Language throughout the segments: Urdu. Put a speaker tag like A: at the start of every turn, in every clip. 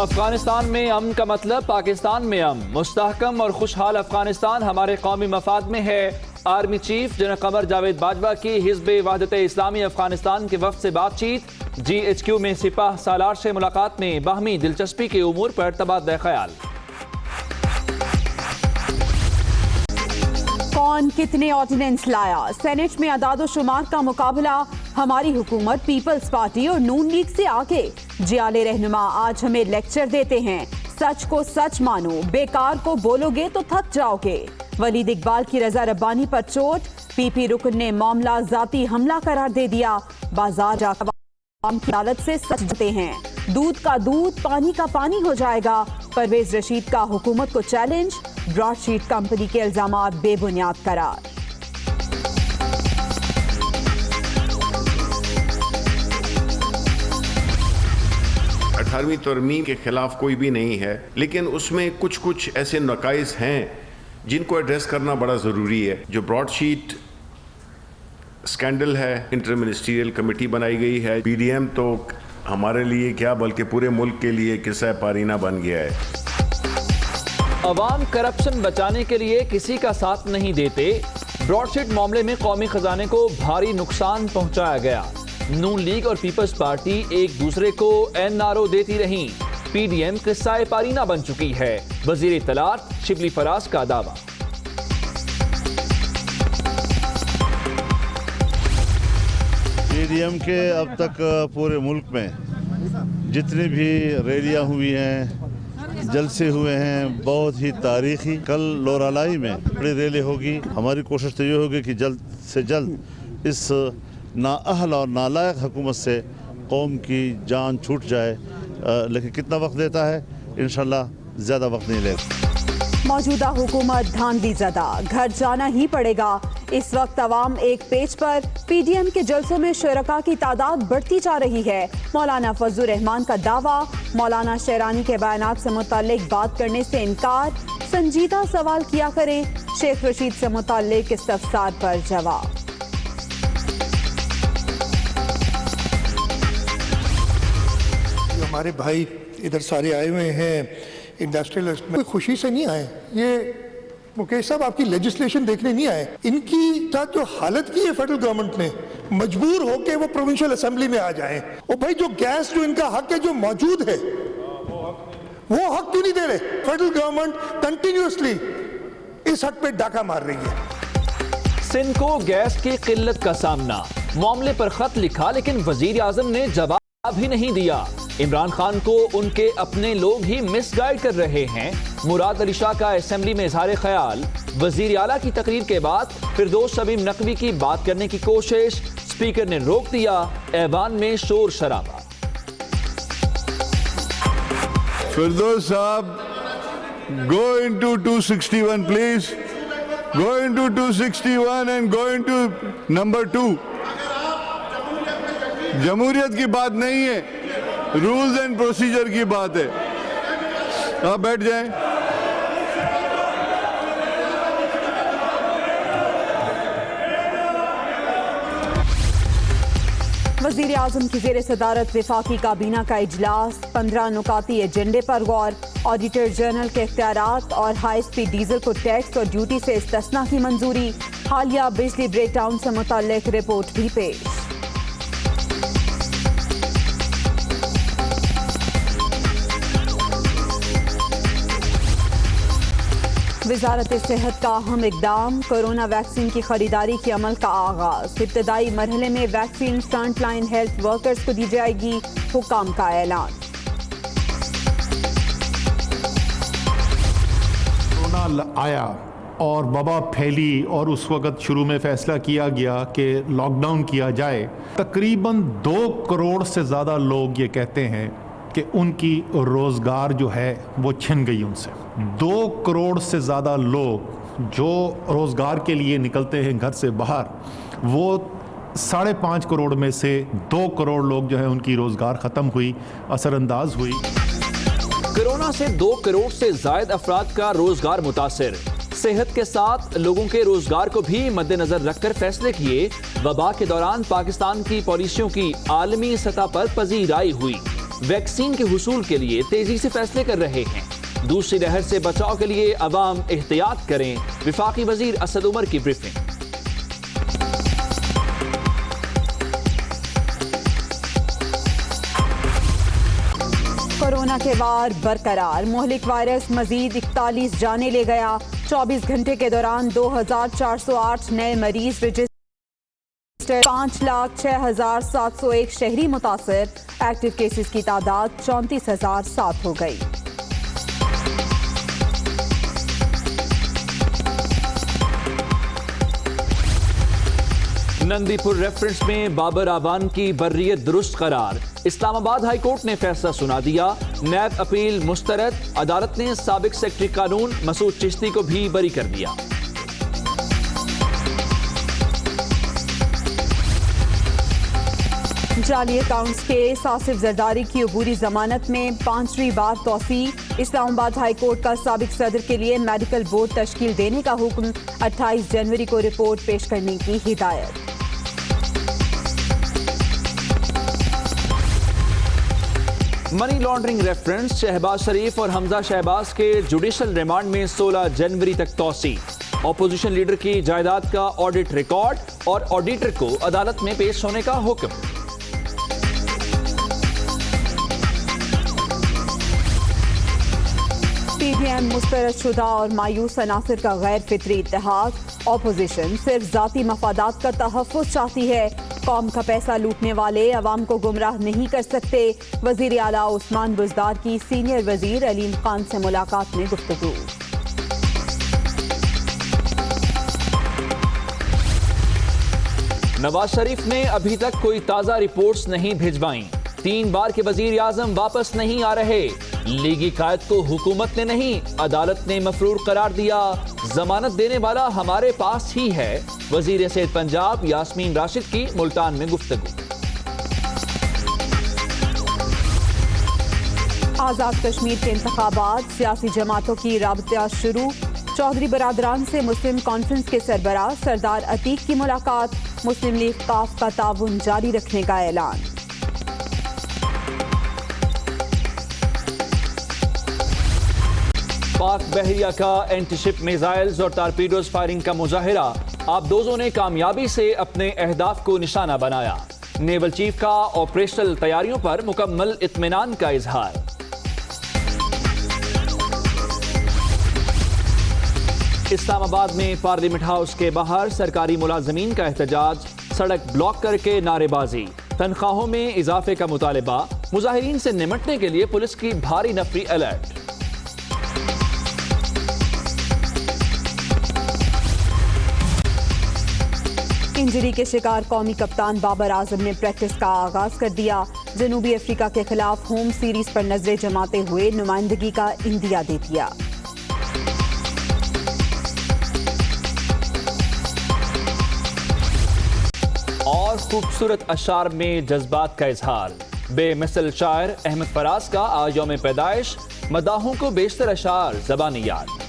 A: افغانستان میں امن کا مطلب پاکستان میں امن، مستحکم اور خوشحال افغانستان ہمارے قومی مفاد میں ہے۔ Army chief general Qamar Javed Bajwa کی حزب وحدت اسلامی افغانستان کے وفد سے بات چیت۔ جی ایچ کیو میں سپاہ سالار سے ملاقات میں باہمی دلچسپی کے امور پر تبادلہ خیال۔
B: کون کتنے آرڈیننس لایا؟ سینٹ میں اعداد و شمار کا مقابلہ، ہماری حکومت پیپلز پارٹی اور نون لیگ سے آگے۔ جیالے رہنما آج ہمیں لیکچر دیتے ہیں، سچ کو سچ مانو، بیکار کو بولو گے تو تھک جاؤ گے۔ ولید اقبال کی رضا ربانی پر چوٹ، پی پی رکن نے معاملہ ذاتی حملہ قرار دے دیا۔ بازار جا کر عوام کی عدالت سے سچ جاتے ہیں، دودھ کا دودھ پانی کا پانی ہو جائے گا۔ پرویز رشید کا حکومت کو چیلنج، براڈ شیٹ کمپنی کے الزامات بے بنیاد قرار۔
C: 18ویں ترمیم کے خلاف کوئی بھی نہیں ہے، لیکن اس میں کچھ ایسے نقائص ہیں جن کو ایڈریس کرنا بڑا ضروری ہے۔ جو براڈ شیٹ سکینڈل ہے، انٹر منسٹریل کمیٹی بنائی گئی ہے۔ پی ڈی ایم تو ہمارے لیے کیا بلکہ پورے ملک کے لیے قصہ پارینہ بن گیا ہے۔
A: عوام کرپشن بچانے کے لیے کسی کا ساتھ نہیں دیتے، براڈ شیٹ معاملے میں قومی خزانے کو بھاری نقصان پہنچایا گیا۔ نون لیگ اور پیپلز پارٹی ایک دوسرے کو این آر او دیتی رہیں، پی ڈی ایم قصہ پارینہ بن چکی ہے، وزیر اطلاعات شبلی فراز کا دعویٰ۔
D: پی ڈی ایم کے اب تک پورے ملک میں جتنی بھی ریلیاں ہوئی ہیں، جلسے ہوئے ہیں، بہت ہی تاریخی۔ کل لورالائی میں بڑی ریلی ہوگی۔ ہماری کوشش تو یہ ہوگی کہ جلد سے جلد اس نااہل اور نالائق حکومت سے قوم کی جان چھوٹ جائے، لیکن کتنا وقت دیتا ہے؟ انشاءاللہ زیادہ وقت نہیں لیتا۔
B: موجودہ حکومت دھاندلی زدہ، گھر جانا ہی پڑے گا۔ اس وقت عوام ایک پیج پر، پی ڈی ایم کے جلسوں میں شرکاء کی تعداد بڑھتی جا رہی ہے۔ مولانا فضل الرحمان کا دعویٰ، مولانا شیرانی کے بیانات سے متعلق بات کرنے سے انکار، سنجیدہ سوال کیا کریں۔ شیخ رشید سے متعلق استفسار پر جواب۔
E: ہمارے بھائی ادھر سارے آئے ہوئے ہیں انڈسٹریلسٹ میں، کوئی خوشی سے نہیں آئے۔ یہ مکیش صاحب آپ کی لیجسلیشن دیکھنے نہیں آئے۔ ان کی ساتھ جو حالت کی ہے فیڈرل گورنمنٹ نے، مجبور ہو کے وہ پروونشل اسمبلی میں آ جائیں۔ اور بھائی جو گیس جو ان کا حق ہے جو موجود ہے، وہ حق کیوں نہیں دے رہے؟ فیڈرل گورنمنٹ کنٹینیوسلی اس حق پہ ڈاکہ مار رہی ہے۔
A: سندھ کو گیس کی قلت کا سامنا، معاملے پر خط لکھا لیکن وزیر اعظم نے جواب ہی نہیں دیا۔ عمران خان کو ان کے اپنے لوگ ہی مس گائیڈ کر رہے ہیں۔ مراد علی شاہ کا اسمبلی میں اظہار خیال، وزیر اعلیٰ کی تقریر کے بعد فردوس شمیم نقوی کی بات کرنے کی کوشش، اسپیکر نے روک دیا، ایوان میں شور شرابہ۔
F: فردوس صاحب، go into 261 please. Go into 261 and go into number 2. جمہوریت کی بات نہیں ہے، رولز اینڈ پروسیجر کی بات ہے۔ آپ بیٹھ جائیں۔
B: وزیر اعظم کی زیر صدارت وفاقی کابینہ کا اجلاس، 15 نکاتی ایجنڈے پر غور۔ آڈیٹر جنرل کے اختیارات اور ہائی سپیڈ ڈیزل کو ٹیکس اور ڈیوٹی سے استثناء کی منظوری۔ حالیہ بجلی بریک ڈاؤن سے متعلق رپورٹ بھی پیش۔ وزارت صحت کا اہم اقدام، کورونا ویکسین کی خریداری کے عمل کا آغاز۔ ابتدائی مرحلے میں vaccine front line health workers کو دی جائے گی، حکام کا اعلان۔
G: کورونا آیا اور وبا پھیلی اور اس وقت شروع میں فیصلہ کیا گیا کہ لاک ڈاؤن کیا جائے۔ تقریباً 2 کروڑ سے زیادہ لوگ یہ کہتے ہیں کہ ان کی روزگار جو ہے وہ چھن گئی ان سے۔ 2 کروڑ سے زیادہ لوگ جو روزگار کے لیے نکلتے ہیں گھر سے باہر، وہ 5.5 کروڑ میں سے 2 کروڑ لوگ جو ہیں ان کی روزگار ختم ہوئی، اثر انداز ہوئی۔
A: کورونا سے 2 کروڑ سے زائد افراد کا روزگار متاثر، صحت کے ساتھ لوگوں کے روزگار کو بھی مد نظر رکھ کر فیصلے کیے۔ وبا کے دوران پاکستان کی پالیسیوں کی عالمی سطح پر پذیرائی ہوئی۔ ویکسین کے حصول کے لیے تیزی سے فیصلے کر رہے ہیں۔ دوسری لہر سے بچاؤ کے لیے عوام احتیاط کریں، وفاقی وزیر اسد عمر کی بریفنگ۔
B: کورونا کے وار برقرار، مہلک وائرس مزید 41 جانیں لے گیا۔ 24 گھنٹے کے دوران 2408 نئے مریض رجسٹر، 5,06,701 شہری متاثر۔ ایکٹیو کیسز کی تعداد 34,007 ہو گئی۔
A: نندی پور ریفرنس میں بابر اعوان کی بریت درست قرار، اسلام آباد ہائی کورٹ نے فیصلہ سنا دیا۔ نیب اپیل مسترد، عدالت نے سابق سیکرٹری قانون مسعود چشتی کو بھی بری کر دیا۔
B: جعلی اکاؤنٹس کیس، آصف زرداری کی عبوری ضمانت میں 5ویں بار توسیع۔ اسلام آباد ہائی کورٹ کا سابق صدر کے لیے میڈیکل بورڈ تشکیل دینے کا حکم، 28 جنوری کو رپورٹ پیش کرنے کی ہدایت۔
A: منی لانڈرنگ ریفرنس، شہباز شریف اور حمزہ شہباز کے جوڈیشل ریمانڈ میں 16 جنوری تک توسیع۔ اپوزیشن لیڈر کی جائیداد کا آڈٹ ریکارڈ اور آڈیٹر کو عدالت میں پیش ہونے کا حکم۔
B: پی ڈی ایم مسترد شدہ اور مایوس عناصر کا غیر فطری اتحاد، اپوزیشن صرف ذاتی مفادات کا تحفظ چاہتی ہے۔ قوم کا پیسہ لوٹنے والے عوام کو گمراہ نہیں کر سکتے۔ وزیر اعلیٰ عثمان بزدار کی سینئر وزیر علیم خان سے ملاقات میں گفتگو۔
A: نواز شریف نے ابھی تک کوئی تازہ رپورٹس نہیں بھجوائیں۔ 3 بار کے وزیر اعظم واپس نہیں آ رہے۔ لیگی قائد کو حکومت نے نہیں، عدالت نے مفرور قرار دیا۔ ضمانت دینے والا ہمارے پاس ہی ہے، وزیر صحت پنجاب یاسمین راشد کی ملتان میں گفتگو۔
B: آزاد کشمیر کے انتخابات، سیاسی جماعتوں کی رابطہ شروع۔ چودھری برادران سے مسلم کانفرنس کے سربراہ سردار عتیق کی ملاقات، مسلم لیگ قاف کا تعاون جاری رکھنے کا اعلان۔
A: پاک بحریہ کا اینٹی شپ میزائلز اور ٹارپیڈوز فائرنگ کا مظاہرہ، آبدوزوں نے کامیابی سے اپنے اہداف کو نشانہ بنایا۔ نیول چیف کا آپریشنل تیاریوں پر مکمل اطمینان کا اظہار۔ اسلام آباد میں پارلیمنٹ ہاؤس کے باہر سرکاری ملازمین کا احتجاج، سڑک بلاک کر کے نعرے بازی، تنخواہوں میں اضافے کا مطالبہ، مظاہرین سے نمٹنے کے لیے پولیس کی بھاری نفری الرٹ۔
B: انجری کے شکار قومی کپتان بابر اعظم نے پریکٹس کا آغاز کر دیا۔ جنوبی افریقہ کے خلاف ہوم سیریز پر نظریں جماتے ہوئے نمائندگی کا عندیہ دے دیا۔
A: اور خوبصورت اشعار میں جذبات کا اظہار، بے مثل شاعر احمد فراز کا آج یوم پیدائش، مداحوں کو بیشتر اشعار زبانی یاد۔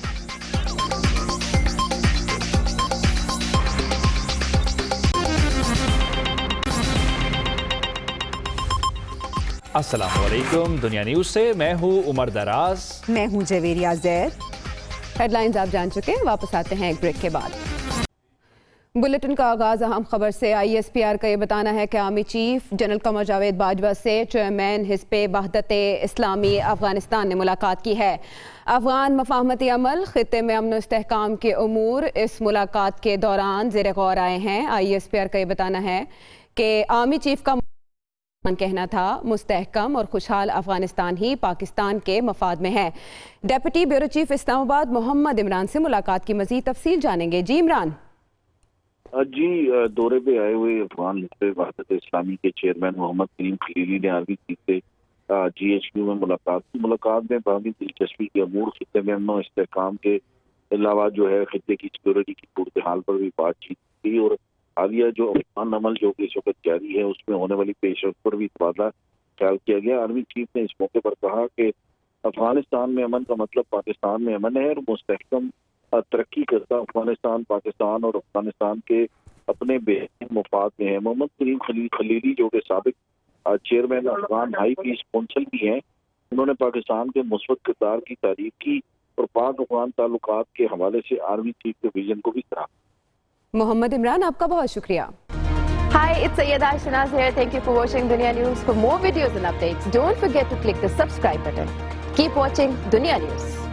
A: السلام علیکم، دنیا نیوز سے میں ہوں عمر دراز،
B: میں ہوں جویریہ زید۔
H: ہیڈ لائنز آپ جان چکے ہیں، واپس آتے ہیں ایک بریک کے بعد۔ بلیٹن کا آغاز اہم خبر سے۔ آئی ایس پی آر کا یہ بتانا ہے کہ army chief general Qamar Javed Bajwa سے چیئرمین حزب وحدت اسلامی افغانستان نے ملاقات کی ہے۔ افغان مفاہمتی عمل، خطے میں امن و استحکام کے امور اس ملاقات کے دوران زیر غور آئے ہیں۔ آئی ایس پی آر کا یہ بتانا ہے کہ آرمی چیف کا کہنا تھا مستحکم اور خوشحال افغانستان ہی پاکستان کے مفاد میں ہے۔ ڈیپٹی بیورو چیف اسلام آباد محمد عمران سے ملاقات کی مزید تفصیل جانیں گے۔ جی عمران۔
I: جی، دورے پہ آئے ہوئے افغان حزب وحدت اسلامی کے چیئرمین محمد کریم خلیلی نے آرمی چیف سے جی ایچ کیو میں ملاقات کی۔ ملاقات میں باہمی دلچسپی کے امور، خطے میں امن و استحکام کے علاوہ جو ہے خطے کی سیکورٹی کی صورتحال پر بھی بات چیت کی، اور حالیہ جو افغان عمل جو کہ اس وقت جاری ہے اس میں ہونے والی پیش رفت پر بھی تبادلہ خیال کیا گیا۔ آرمی چیف نے اس موقع پر کہا کہ افغانستان میں امن کا مطلب پاکستان میں امن ہے، اور مستحکم ترقی کرتا افغانستان پاکستان اور افغانستان کے اپنے بہترین مفاد میں ہے۔ محمد کریم خلیلی جو کہ سابق چیئرمین افغان ہائی پیس کونسل بھی ہیں. انہوں نے پاکستان کے مثبت کردار کی تعریف کی اور پاک افغان تعلقات کے حوالے سے آرمی چیف کے ویژن کو بھی سراہا.
H: محمد عمران آپ کا بہت شکریہ.
J: Hi, it's Sayyeda Shanaz here. Thank you for watching Dunya News. For more videos and updates, don't forget to click the subscribe button. Keep watching Dunya News.